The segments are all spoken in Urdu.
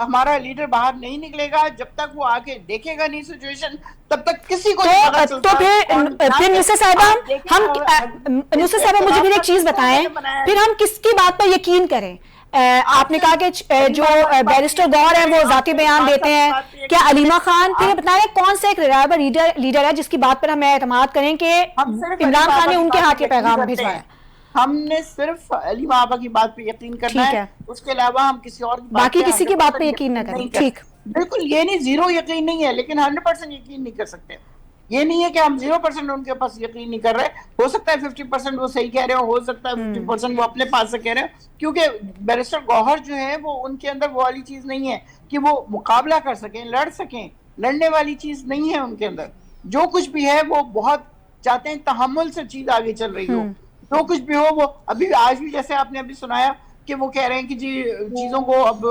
ہمارا لیڈر باہر نہیں نکلے گا، جب تک وہ آگے دیکھے گا نہیں سچویشن، تب تک کسی کو تو پھر نصرت صاحبہ مجھے پھر ایک چیز بتائیں، پھر ہم کس کی بات پر یقین کریں؟ آپ نے کہا کہ جو بیرسٹر گوہر ہیں وہ ذاتی بیان دیتے ہیں، کیا علیمہ خان، پھر بتائیں کون سا ایک ریلائبل لیڈر ہے جس کی بات پر ہم اعتماد کریں کہ عمران خان نے ان کے ہاتھ یہ پیغام بھجوایا؟ ہم نے صرف علیمہ آپا کی بات پہ یقین کرنا ہے، اس کے علاوہ ہم کسی اور کی بات باقی کسی کی بات پہ یقین نہ کریں. ٹھیک، بالکل یہ نہیں 0 یقین نہیں ہے، لیکن 100% یقین نہیں کر سکتے. یہ نہیں ہے کہ ہم 0% ان کے پاس یقین نہیں کر رہے، ہو سکتا ہے 50% وہ صحیح کہہ رہے ہو سکتا ہے 50% وہ اپنے پاس سے کہہ رہے ہیں، کیونکہ بیرسٹر گوہر جو ہے وہ ان کے اندر وہ والی چیز نہیں ہے کہ وہ مقابلہ کر سکیں، لڑ سکیں، لڑنے والی چیز نہیں ہے ان کے اندر. جو کچھ بھی ہے وہ بہت چاہتے ہیں تحمل سے چیز آگے چل رہی ہو، جو کچھ بھی ہو. وہ ابھی آج بھی جیسے آپ نے ابھی سنایا کہ وہ کہہ رہے ہیں کہ جی چیزوں کو اب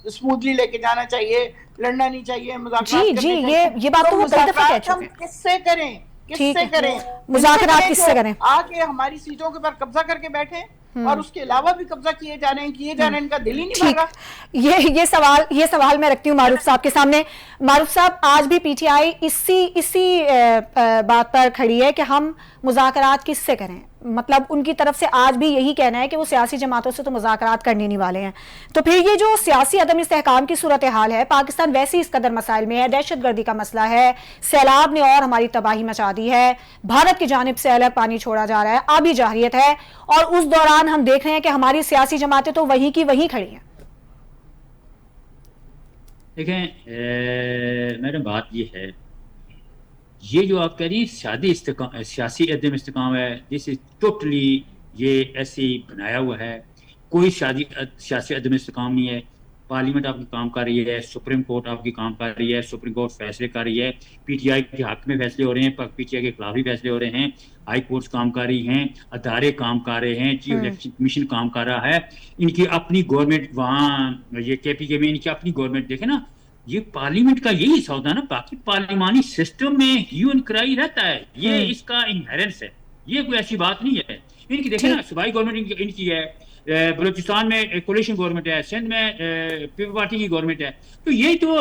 اسموتھلی لے کے جانا چاہیے، لڑنا نہیں چاہیے، مذاکرات کرنے چاہیے. یہ بات تو وہ کئی دفعہ کہہ چکے ہیں. کس سے کریں، کس سے کریں مذاکرات کس سے کریں؟ آ کے ہماری سیٹوں کے پر قبضہ کر کے بیٹھے اور اس کے علاوہ بھی قبضہ کیے جا رہے ہیں، ان کا دل ہی نہیں بھر رہا. یہ سوال میں رکھتی ہوں معروف صاحب کے سامنے. معروف صاحب، آج بھی پی ٹی آئی اسی بات پر کھڑی ہے کہ ہم مذاکرات کس سے کریں، مطلب ان کی طرف سے آج بھی یہی کہنا ہے کہ وہ سیاسی جماعتوں سے تو مذاکرات کرنے نہیں والے ہیں. تو پھر یہ جو سیاسی عدم استحکام کی صورتحال ہے، پاکستان ویسے اس قدر مسائل میں ہے، دہشت گردی کا مسئلہ ہے، سیلاب نے اور ہماری تباہی مچا دی ہے، بھارت کی جانب سے الگ پانی چھوڑا جا رہا ہے، آبی جارحیت ہے، اور اس دوران ہم دیکھ رہے ہیں کہ ہماری سیاسی جماعتیں تو وہیں کی وہیں کھڑی ہیں. دیکھیں میڈم، بات یہ ہے، یہ جو آپ کہہ رہی ہیں سیاسی عدم استحکام ہے، جس ٹوٹلی یہ ایسے ہی بنایا ہوا ہے. کوئی سیاسی عدم استحکام نہیں ہے. پارلیمنٹ آپ کی کام کر رہی ہے، سپریم کورٹ آپ کی کام کر رہی ہے، سپریم کورٹ فیصلے کر رہی ہے، پی ٹی آئی کے حق میں فیصلے ہو رہے ہیں، پی ٹی آئی کے خلاف بھی فیصلے ہو رہے ہیں، ہائی کورٹس کام کر رہی ہیں، ادارے کام کر رہے ہیں، چیف الیکشن کمیشن کام کر رہا ہے. ان کی اپنی گورنمنٹ وہاں یہ کے پی کے میں ان کی اپنی گورنمنٹ دیکھیں نا، یہ پارلیمنٹ کا یہی حصہ ہوتا ہے نا. باقی پارلیمانی سسٹم میں ہیو انکرائی رہتا ہے، یہ اس کا انہیرنس ہے، یہ کوئی ایسی بات نہیں ہے. ان کی دیکھیں نا، صوبائی گورنمنٹ ان کی ہے، بلوچستان میں کولیشن گورنمنٹ ہے، سندھ میں پیپل پارٹی کی گورنمنٹ ہے. تو یہ تو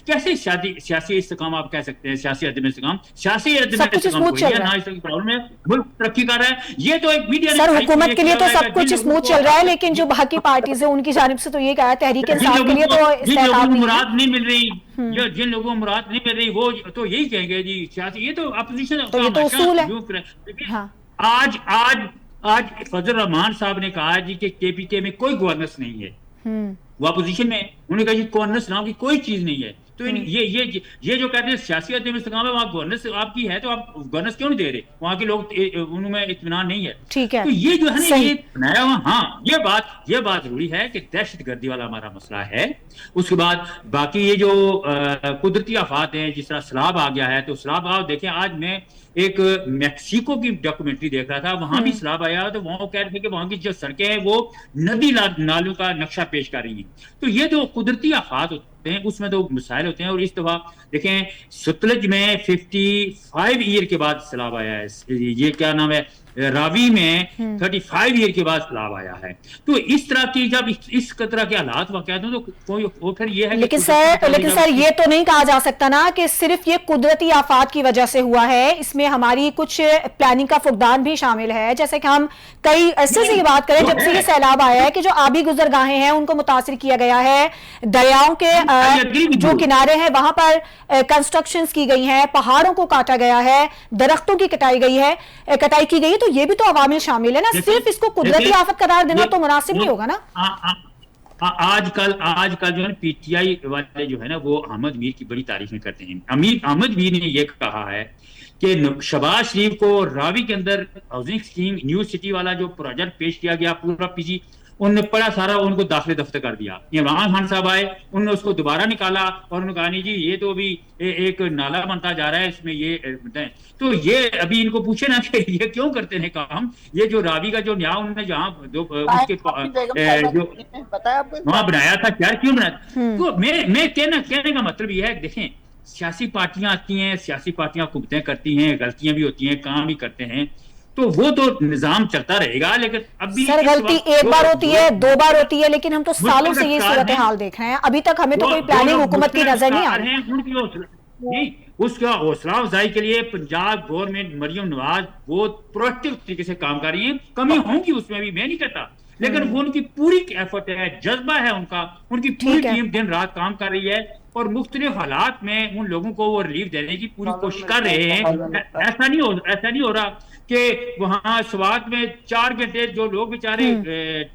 کیسے سیاسی استحکام آپ کہہ سکتے ہیں؟ سیاسی عدم استحکام، سیاسی عدم استحکام کوئی ہے نہ، اس کی پرابلم ہے، ملک ترقی کر رہا ہے. یہ تو ایک میڈیا سر حکومت کے لیے تو سب کچھ اسموتھ چل رہا ہے، لیکن جو باقی پارٹیز ہیں ان کی جانب سے تو یہ کہا ہے تحریک انصاف کے لیے تو استحکام مراد نہیں مل رہی، جن لوگوں کو مراد نہیں مل رہی وہ تو یہی کہیں گے جی سیاسی، یہ تو اپوزیشن تو یہ تو اصول ہے. آج فضل الرحمان صاحب نے کہا جی کہ کے پی کے میں کوئی گورننس نہیں ہے، وہ اپوزیشن میں، انہوں نے کہا جی گورننس نام کی کوئی چیز نہیں ہے. تو یہ جو کہتے ہیں سیاسی عدم استحکام ہے، وہاں گورننس آپ کی ہے تو آپ گورننس کیوں نہیں دے رہے؟ وہاں کے لوگ ان میں اطمینان نہیں ہے. تو یہ جو ہے نا یہ بنایا ہوا، ہاں یہ بات ضروری ہے کہ دہشت گردی والا ہمارا مسئلہ ہے. اس کے بعد باقی یہ جو قدرتی آفات ہیں، جس طرح سیلاب آ گیا ہے، تو سیلاب آپ دیکھیں، آج میں ایک میکسیکو کی ڈاکومنٹری دیکھ رہا تھا، وہاں بھی سیلاب آیا تو وہاں کہہ رہے تھے کہ وہاں کی جو سڑکیں ہیں وہ ندی نالوں کا نقشہ پیش کر رہی ہیں. تو یہ جو قدرتی آفات ہوتے ہیں اس میں تو مسائل ہوتے ہیں. اور اس دفعہ دیکھیں ستلج میں 55 ایئر کے بعد سیلاب آیا ہے، یہ کیا نام ہے، راوی میں 35 ایئر کے بعد سیلاب آیا ہے. تو اس طرح کی جب اس طرح کے حالات واقعات ہیں تو پھر یہ ہے لیکن سر یہ تو نہیں کہا جا سکتا نا کہ صرف یہ قدرتی آفات کی وجہ سے ہوا ہے، اس میں ہماری کچھ پلاننگ کا فقدان بھی شامل ہے. جیسے کہ ہم کئی عرصے سے یہ بات کریں جب سے یہ سیلاب آیا ہے کہ جو آبی گزرگاہیں ہیں ان کو متاثر کیا گیا ہے، دریاؤں کے جو کنارے ہیں وہاں پر کنسٹرکشنز کی گئی ہیں، پہاڑوں کو کاٹا گیا ہے، درختوں کی کٹائی کی گئی ہے. تو یہ بھی تو عوامل شامل ہے نا، صرف اس کو قدرتی آفت قرار دینا تو مناسب نہیں ہوگا نا. آج کل جو ہے پی ٹی آئی والے جو ہے نا وہ احمد میر کی بڑی تعریفیں کرتے ہیں. احمد میر نے یہ کہا ہے کہ شہباز شریف کو راوی کے اندر ہاؤسنگ اسکیم نیو سٹی والا جو پروجیکٹ پیش کیا گیا پورا پی جی، انہوں نے بڑا سارا ان کو داخلے دفتر کر دیا. عمران خان صاحب آئے، انہوں نے اس کو دوبارہ نکالا اور انہوں نے کہا نہیں جی یہ تو ابھی ایک نالا بنتا جا رہا ہے، اس میں یہ تو یہ ابھی ان کو پوچھے نا کہ یہ کیوں کرتے ہیں کام. یہ جو راوی کا جو نیا انہوں نے جہاں اس کے جو وہاں بنایا تھا کیا کیوں بنایا. تو میں کہنے کا مطلب یہ ہے کہ دیکھیں سیاسی پارٹیاں آتی ہیں، سیاسی پارٹیاں حکومتیں کرتی ہیں، غلطیاں بھی ہوتی ہیں، کام بھی کرتے ہیں. تو وہ تو نظام چلتا رہے گا. لیکن ابھی سر غلطی ایک بار ہوتی ہے, 2 بار ہوتی ہے, لیکن ہم تو سالوں سے یہ صورتحال دیکھ رہے ہیں, ابھی تک ہمیں تو کوئی پلاننگ حکومت کی نظر نہیں آ رہی. اس کا حوصلہ افزائی کے لیے پنجاب گورنمنٹ مریم نواز بہت پرویکٹیو طریقے سے کام کر رہی ہیں. کمی ہوں گی اس میں بھی, میں نہیں کہتا, لیکن وہ ان کی پوری ایفرٹ ہے, جذبہ ہے ان کا, ان کی پوری ٹیم دن رات کام کر رہی ہے اور مختلف حالات میں ان لوگوں کو وہ ریلیف دینے کی پوری کوشش کر رہے ہیں. ایسا نہیں ہو رہا کہ وہاں سوات میں 4 گھنٹے جو لوگ بیچارے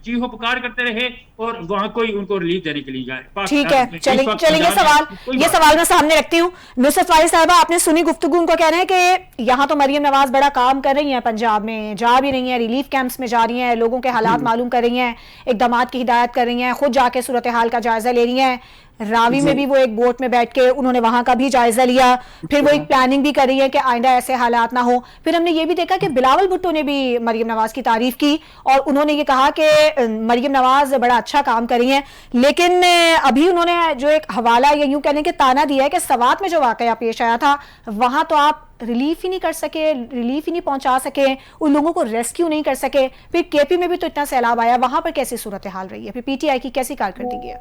چیخو پکار کرتے رہے اور وہاں کوئی ان کو ریلیف دینے کے لیے جائے. ٹھیک ہے, چلیں یہ سوال میں سامنے رکھتی ہوں. نصرت واحد صاحبہ, آپ نے سنی گفتگو, ان کو کہہ رہے ہیں کہ یہاں تو مریم نواز بڑا کام کر رہی ہیں, پنجاب میں جا بھی رہی ہیں, ریلیف کیمپس میں جا رہی ہیں, لوگوں کے حالات معلوم کر رہی ہیں, اقدامات کی ہدایت کر رہی ہیں, خود جا کے صورتحال کا جائزہ لے رہی ہیں. راوی میں بھی وہ ایک بوٹ میں بیٹھ کے انہوں نے وہاں کا بھی جائزہ لیا, پھر وہ ایک پلاننگ بھی کر رہی ہے کہ آئندہ ایسے حالات نہ ہو. پھر ہم نے یہ بھی دیکھا کہ بلاول بھٹو نے بھی مریم نواز کی تعریف کی اور انہوں نے یہ کہا کہ مریم نواز بڑا اچھا کام کر رہی ہیں. لیکن ابھی انہوں نے جو ایک حوالہ یا یوں کہنے کہ تانا دیا ہے کہ سوات میں جو واقعہ پیش آیا تھا وہاں تو آپ ریلیف ہی نہیں کر سکے, ریلیف ہی نہیں پہنچا سکے, ان لوگوں کو ریسکیو نہیں کر سکے. پھر کے پی میں بھی تو اتنا سیلاب آیا, وہاں پر کیسی صورتحال رہی ہے, پھر پی ٹی آئی کی کیسی کارکردگی ہے؟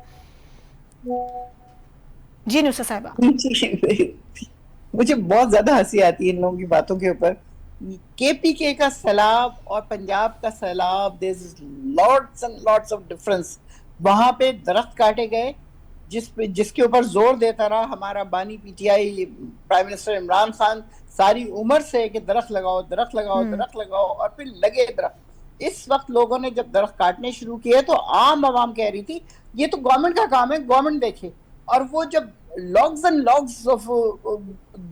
جی نصرت صاحبہ. مجھے بہت زیادہ ہنسی آتی ہے ان لوگوں کی باتوں کے اوپر. کے پی کے کا سیلاب اور پنجاب کا سیلاب, there is lots and lots of difference. وہاں پہ درخت کاٹے گئے جس کے اوپر زور دیتا رہا ہمارا بانی P T i prime minister Imran Khan ساری عمر سے کہ درخت لگاؤ درخت لگاؤ درخت لگاؤ, اور پھر لگے درخت. اس وقت لوگوں نے جب درخت کاٹنے شروع کیے تو عام عوام کہہ رہی تھی یہ تو گورنمنٹ کا کام ہے, گورنمنٹ دیکھے. اور وہ جب لاگز اینڈ لاگز آف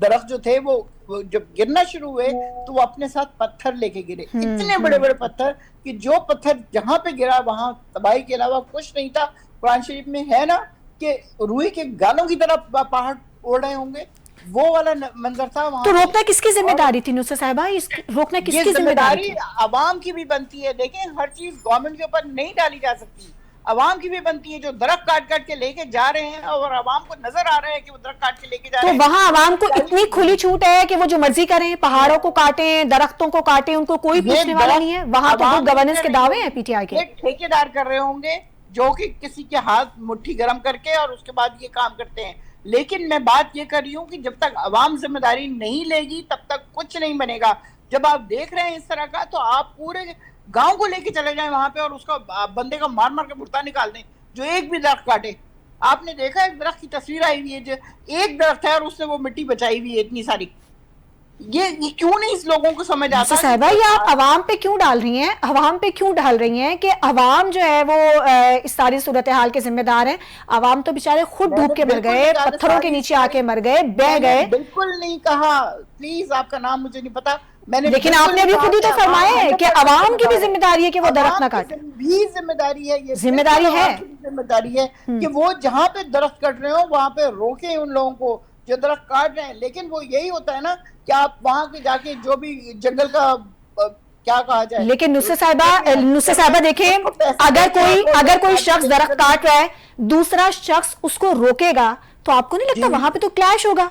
درخت جو تھے وہ جب گرنا شروع ہوئے تو وہ اپنے ساتھ پتھر لے کے گرے, اتنے بڑے بڑے پتھر کہ جو پتھر جہاں پہ گرا وہاں تباہی کے علاوہ کچھ نہیں تھا. قرآن شریف میں ہے نا کہ روئی کے گالوں کی طرح پہاڑ اڑ رہے ہوں گے, وہ والا منظر تھا وہاں. تو روکنا کس کی ذمہ داری تھی نصرت صاحبہ, روکنا کس کی ذمہ داری؟ عوام کی بھی بنتی ہے. دیکھیں ہر چیز گورنمنٹ کے اوپر نہیں ڈالی جا سکتی, عوام کی بھی بنتی ہے جو درخت کاٹ کاٹ کے لے کے جا رہے ہیں اور عوام کو نظر آ رہا ہے کہ وہ درخت کاٹ کے لے کے جا رہے ہیں. تو وہاں عوام کو اتنی کھلی چھوٹ ہے کہ وہ جو مرضی کریں, پہاڑوں کو کاٹیں, درختوں کو کاٹیں, ان کو کوئی پوچھنے والا نہیں ہے. وہاں تو گڈ گورننس کے دعوے ہیں پی ٹی آئی کے. ٹھیکیدار کر رہے ہوں گے جو کہ کسی کے ہاتھ مٹھی گرم کر کے اور اس کے بعد یہ کام کرتے ہیں. لیکن میں بات یہ کر رہی ہوں کہ جب تک عوام ذمہ داری نہیں لے گی تب تک کچھ نہیں بنے گا. جب آپ دیکھ رہے ہیں اس طرح کا تو آپ پورے گاؤں کو لے کے چلے جائیں وہاں پہ اور اس کا بندے کا مار مار کے مردہ نکال دیں جو ایک بھی درخت کاٹے. آپ نے دیکھا ایک درخت کی تصویر آئی ہوئی ہے جو ایک درخت ہے اور اس نے وہ مٹی بچائی ہوئی ہے اتنی ساری. یہ کیوں نہیں اس لوگوں کو سمجھ آتا صاحبہ, یہ آپ عوام پہ کیوں ڈال رہی ہیں, عوام پہ کیوں ڈال رہی ہیں کہ عوام جو ہے وہ اس ساری صورتحال کے ذمہ دار ہیں؟ عوام تو بیچارے خود ڈوب کے مر گئے, پتھروں کے نیچے آ کے مر گئے, بہہ گئے. بالکل نہیں کہا, پلیز آپ کا نام مجھے نہیں پتا, لیکن آپ نے ابھی خود ہی تو فرمایا ہے کہ عوام کی بھی ذمہ داری ہے کہ وہ درخت نہ کاٹے. بھی ذمہ داری ہے, یہ ذمہ داری ہے, ذمہ داری ہے کہ وہ جہاں پہ درخت کٹ رہے ہوں وہاں پہ روکیں ان لوگوں کو جو درخت کاٹ رہے ہیں. لیکن وہ یہی ہوتا ہے نا کہ آپ وہاں کے جا کے جو بھی جنگل کا کیا کہا جائے. لیکن نصرت صاحبہ دیکھیں, اگر کوئی شخص درخت کاٹ رہا ہے, دوسرا شخص اس کو روکے گا تو آپ کو نہیں لگتا وہاں پہ تو کلیش ہوگا؟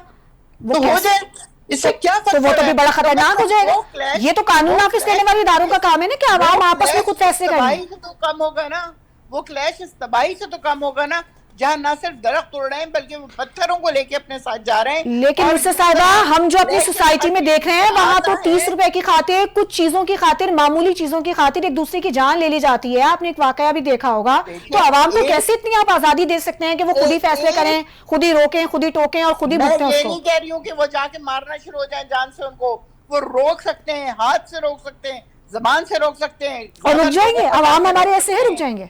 وہ ہو جائے, اس سے کیا تو وہ تو بھی بڑا خطرناک ہو جائے گا. یہ تو قانون نافذ کرنے والے اداروں کا کام ہے نا کہ عوام آپس میں خود فیصلے کریں. تباہی سے تو کم ہوگا نا, وہ کلیش اس تباہی سے تو کم ہوگا نا جہاں نہ صرف درخت توڑ رہے ہیں بلکہ وہ پتھروں کو لے کے اپنے ساتھ جا رہے ہیں. لیکن نصرت صاحبہ, ہم جو اپنی سوسائٹی میں دیکھ رہے ہیں وہاں تو 30 روپے کی خاطر, کچھ چیزوں کی خاطر, معمولی چیزوں کی خاطر ایک دوسرے کی جان لے لی جاتی ہے. آپ نے ایک واقعہ بھی دیکھا ہوگا. تو عوام کو کیسے اتنی آپ آزادی دے سکتے ہیں کہ وہ خود ہی فیصلے کریں, خود ہی روکیں, خود ہی ٹوکیں اور خود ہی بھگتیں اس کو؟ میں یہ نہیں کہہ رہی ہوں کہ وہ جا کے مارنا شروع ہو جائیں جان سے, ان کو وہ روک سکتے ہیں, ہاتھ سے روک سکتے ہیں, زبان سے روک سکتے ہیں. اور رک جائیں گے عوام ہمارے ایسے ہیں, رک جائیں گے,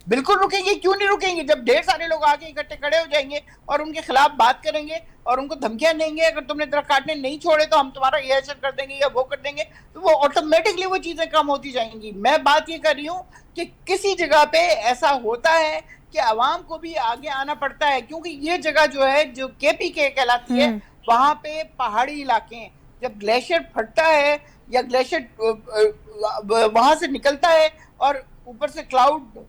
بالکل رکیں گے. کیوں نہیں رکیں گے؟ جب ڈھیر سارے لوگ آگے اکٹھے کھڑے ہو جائیں گے اور ان کے خلاف بات کریں گے اور ان کو دھمکیاں دیں گے, اگر تم نے درخت کاٹنے نہیں چھوڑے تو ہم تمہارا یہ ایشر کر دیں گے یا وہ کر دیں گے, تو وہ آٹومیٹکلی وہ چیزیں کم ہوتی جائیں گی. میں بات یہ کر رہی ہوں کہ کسی جگہ پہ ایسا ہوتا ہے کہ عوام کو بھی آگے آنا پڑتا ہے, کیونکہ یہ جگہ جو ہے جو کے پی کے کہلاتی ہے وہاں پہ پہاڑی علاقے ہیں. جب گلیشیئر پھٹتا ہے یا گلیشیئر وہاں سے نکلتا ہے اور اوپر سے کلاؤڈ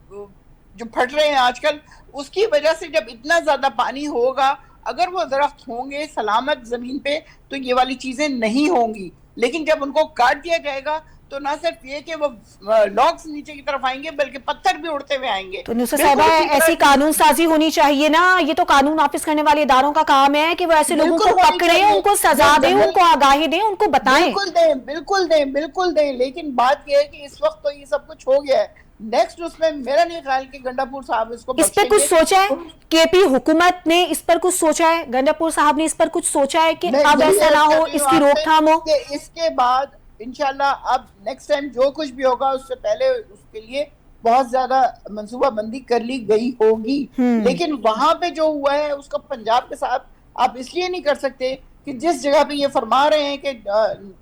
جو پھٹ رہے ہیں آج کل, اس کی وجہ سے جب اتنا زیادہ پانی ہوگا, اگر وہ درخت ہوں گے سلامت زمین پہ تو یہ والی چیزیں نہیں ہوں گی. لیکن جب ان کو کاٹ دیا جائے گا تو نہ صرف یہ کہ وہ لاگز نیچے کی طرف آئیں گے بلکہ پتھر بھی اڑتے ہوئے آئیں گے. تو نصرت صاحبہ ایسی قانون سازی ہونی چاہیے نا, یہ تو قانون نافذ کرنے والے اداروں کا کام ہے کہ وہ ایسے لوگوں کو پکڑیں, ان کو سزا دیں, ان کو آگاہی دیں, ان کو بتائیں. بالکل دیں, لیکن بات یہ ہے کہ اس وقت تو یہ سب کچھ ہو گیا ہے. نیکسٹ اس میں میرا نہیں خیال کہ گنڈا پور صاحب اس کو اس پر کچھ سوچا ہے, کے پی حکومت نے اس پر کچھ سوچا ہے, گنڈا پور صاحب نے اس پر کچھ سوچا ہے کہ اب ایسا نہ ہو, اس کی روک تھام ہو. اس کے بعد انشاءاللہ اب نیکسٹ ٹائم جو کچھ بھی ہوگا اس سے پہلے اس کے لیے بہت زیادہ منصوبہ بندی کر لی گئی ہوگی. لیکن وہاں پہ جو ہوا ہے اس کا پنجاب کے ساتھ آپ اس لیے نہیں کر سکتے کہ جس جگہ پہ یہ فرما رہے ہیں کہ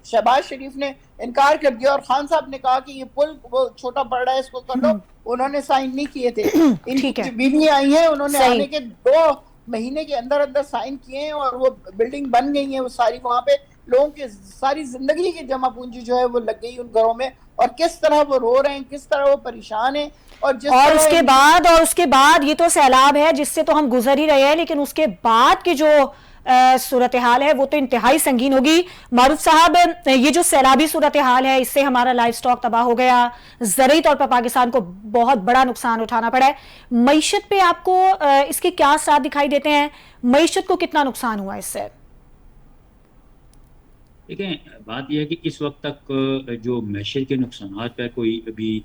شہباز شریف نے انکار کر دیا اور خان صاحب نے کہا کہ یہ پل وہ چھوٹا پڑ رہا ہے اس کو کر دو, انہوں نے سائن نہیں کیے تھے. ان کی بیویاں آئی ہیں, انہوں نے آنے کے 2 مہینے کے اندر سائن کیے ہیں اور وہ بلڈنگ بن گئی ہیں وہ ساری. وہاں پہ لوگوں کی ساری زندگی کی جمع پونجی جو ہے وہ لگ گئی ان گھروں میں, اور کس طرح وہ رو رہے ہیں, کس طرح وہ پریشان ہیں. اور اس کے بعد یہ تو سیلاب ہے جس سے تو ہم گزر ہی رہے ہیں, لیکن اس کے بعد کی جو صورتحال ہے وہ تو انتہائی سنگین ہوگی. معروف صاحب, یہ جو سیلابی صورتحال ہے اس سے ہمارا لائف سٹاک تباہ ہو گیا, زرعی طور پر پاکستان کو بہت بڑا نقصان اٹھانا پڑا ہے. معیشت پہ آپ کو اس کے کیا اثرات دکھائی دیتے ہیں, معیشت کو کتنا نقصان ہوا اس سے؟ دیکھیں, بات یہ ہے کہ اس وقت تک جو معیشت کے نقصانات پہ کوئی ابھی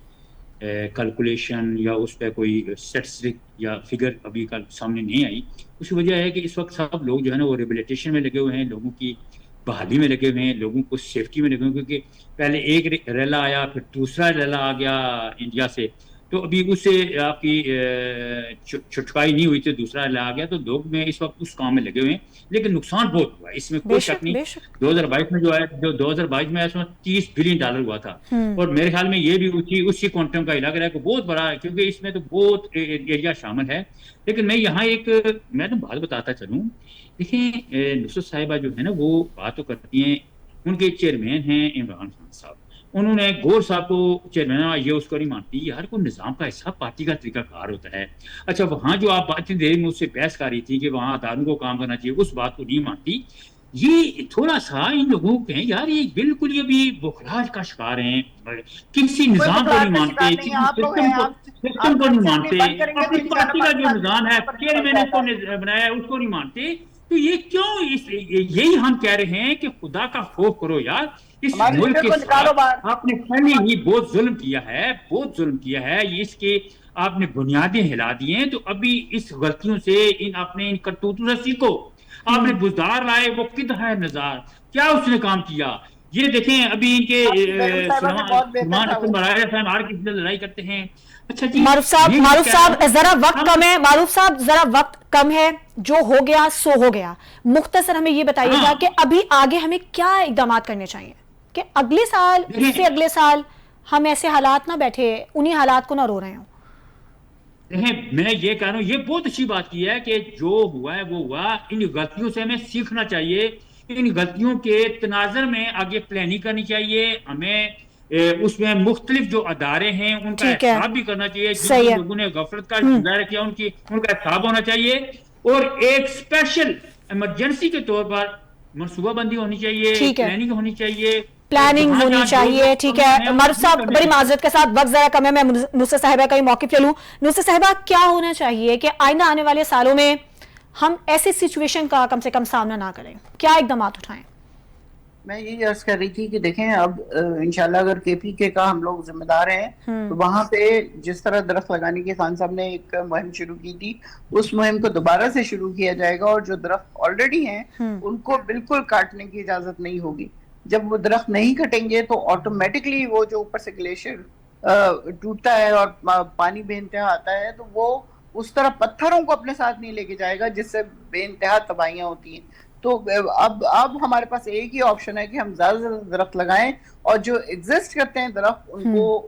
کیلکولیشن یا اس پہ کوئی اسٹیٹسٹک یا فگر ابھی سامنے نہیں آئی. اس کی وجہ ہے کہ اس وقت سب لوگ جو ہے نا وہ ریبلیٹیشن میں لگے ہوئے ہیں, لوگوں کی بحالی میں لگے ہوئے ہیں, لوگوں کو سیفٹی میں لگے ہوئے ہیں, کیونکہ پہلے ایک ریلا آیا, پھر دوسرا ریلا آ گیا انڈیا سے, تو ابھی اس سے آپ کی چھٹکائی نہیں ہوئی تھی, دوسرا ریلا آ گیا, تو لوگ میں اس وقت اس کام میں لگے ہوئے ہیں. لیکن نقصان بہت ہوا ہے, اس میں کوئی شک نہیں. 2022 میں جو ہے, جو 2022 میں اس میں $30 بلین ہوا تھا, اور میرے خیال میں یہ بھی اسی کوانٹم کا علاقہ ہے کہ بہت بڑا ہے, کیونکہ اس میں تو بہت ایریا شامل ہے. لیکن میں یہاں میں تو بات بتاتا چلوں. دیکھیں, نصرت صاحبہ جو ہے نا وہ بات تو کرتی ہیں, ان کے چیئرمین ہیں عمران خان صاحب, انہوں نے گور صاحب کو چیئرمین یہ اس کو نہیں مانتی. ہر کوئی نظام کا حصہ پارٹی کا طریقہ کار ہوتا ہے. اچھا, وہاں جو آپ بات دیر میں اس سے بحث کر رہی تھی کہ وہاں اداروں کو کام کرنا چاہیے, اس بات کو نہیں مانتی. یہ تھوڑا سا ان لوگوں کو کہیں یار, یہ بالکل یہ بھی بخراج کا شکار ہیں, کسی نظام کو نہیں مانتے, کسی سسٹم کو نہیں مانتے, اپنی پارٹی کا جو نظام ہے چیئرمین کو بنایا ہے اس کو نہیں مانتے. تو یہ کیوں, یہی ہم کہہ رہے ہیں کہ خدا کا خوف کرو یار. اس ملک کے ساتھ آپ نے پہلے ہی بہت ظلم کیا ہے, اس کے آپ نے بنیادیں ہلا دی ہیں. تو ابھی اس غلطیوں سے اپنے ان کرتوتوں سے سیکھو. آپ نے بزدار لائے, وہ کدھر ہے نظار, کیا اس نے کام کیا؟ یہ دیکھیں ابھی ان کے سلمان حسن براہ صاحب ہر کسی سے لڑائی کرتے ہیں. اچھا جی, معروف صاحب ذرا وقت کم ہے, جو ہو گیا سو ہو گیا. مختصر ہمیں یہ بتائیے گا کہ ابھی آگے ہمیں کیا اقدامات کرنے چاہیے کہ اگلے سال سے اگلے سال ہم ایسے حالات نہ بیٹھے, انہی حالات کو نہ رو رہے ہوں. میں یہ کہہ رہا ہوں, یہ بہت اچھی بات کی ہے کہ جو ہوا ہے وہ ہوا. ان غلطیوں سے ہمیں سیکھنا چاہیے, ان غلطیوں کے تناظر میں آگے پلاننگ کرنی چاہیے. ہمیں اس میں مختلف جو ادارے ہیں ان کا حساب بھی کرنا چاہیے. جن لوگوں نے غفلت کا مظاہرہ کیا ان کا حساب ہونا چاہیے, اور ایک اسپیشل ایمرجنسی کے طور پر منصوبہ بندی ہونی چاہیے, پلاننگ ہونی چاہیے, ٹھیک ہے. معروف صاحب بڑی معذرت کے ساتھ وقت ذرا کم ہے, میں نصرت صاحبہ کا ہی موقف لے لوں. نصرت صاحبہ, کیا ہونا چاہیے کہ آئندہ آنے والے سالوں میں ہم ایسی سچویشن کا کم سے کم سامنا نہ کریں, کیا اقدامات اٹھائیں؟ میں یہی عرض کر رہی تھی کہ دیکھیں, اب انشاءاللہ اگر کے پی کے کا ہم لوگ ذمہ دار ہیں تو وہاں پہ جس طرح درخت لگانے کی خان صاحب نے ایک مہم شروع کی تھی, اس مہم کو دوبارہ سے شروع کیا جائے گا. اور جو درخت آلریڈی ہیں ان کو بالکل کاٹنے کی اجازت نہیں ہوگی. جب وہ درخت نہیں کٹیں گے تو آٹومیٹکلی وہ جو اوپر سے گلیشیئر ٹوٹتا ہے اور پانی بے انتہا آتا ہے, تو وہ اس طرح پتھروں کو اپنے ساتھ نہیں لے کے جائے گا جس سے بے انتہا تباہیاں ہوتی ہیں. تو اب ہمارے پاس ایک ہی آپشن ہے کہ ہم زیادہ سے زیادہ درخت لگائیں, اور جو ایگزسٹ کرتے ہیں درخت ان کو